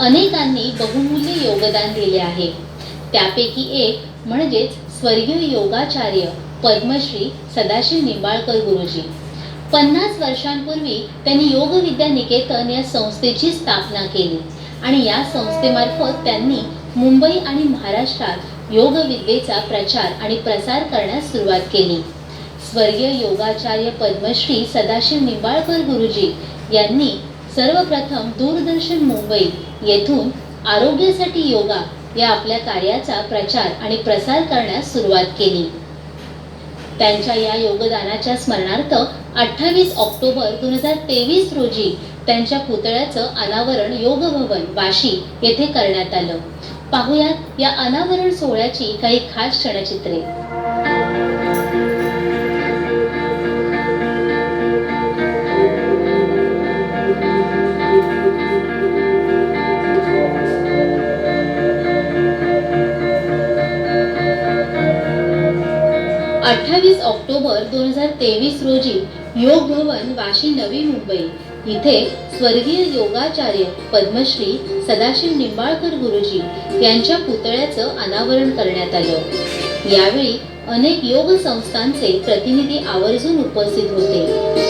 अनेकांनी बहुमूल्य योगदान दिले आहे। त्यापैकी एक म्हणजेच स्वर्गीय योगाचार्य पद्मश्री सदाशिव निंबाळकर गुरुजी। 50 वर्षांपूर्वी त्यांनी योग विद्या निकेतन या संस्थेची स्थापना केली आणि या संस्थेमार्फत त्यांनी मुंबई आणि महाराष्ट्रात योग विद्येचा प्रचार आणि प्रसार करण्यास सुरुवात केली। स्वर्गीय योगाचार्य पद्मश्री सदाशिव निंबाळकर गुरुजी यांनी सर्वप्रथम दूरदर्शन मुंबई येथून आरोग्यासाठी योगा या आपल्या कार्याचा प्रचार आणि प्रसार करण्यास सुरुवात केली। त्यांच्या या योगदानाच्या स्मरणार्थ 28 ऑक्टोबर 2023 रोजी त्यांच्या पुतळ्याचं अनावरण योग भवन वाशी येथे करण्यात आलं। पाहुयात या अनावरण सोहळ्याची काही खास क्षणचित्रे। 28 ऑक्टोबर 2023 रोजी योग भवन वाशी नवी मुंबई इथे स्वर्गीय योगाचार्य पद्मश्री सदाशिव निंबाळकर गुरुजी यांच्या पुतळ्याचं अनावरण करण्यात आलं। यावेळी अनेक योग संस्थांचे प्रतिनिधी आवर्जून उपस्थित होते।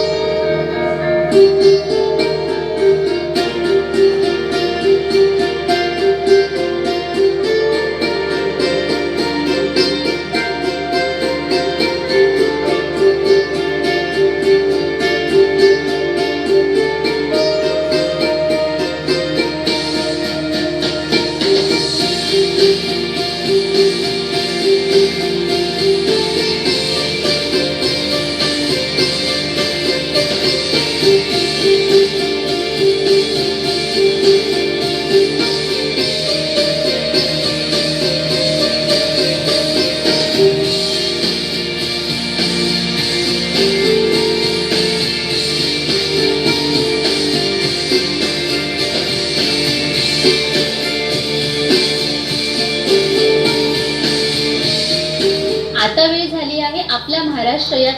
आता वेळ झाली आहे आपल्या महाराष्ट्र या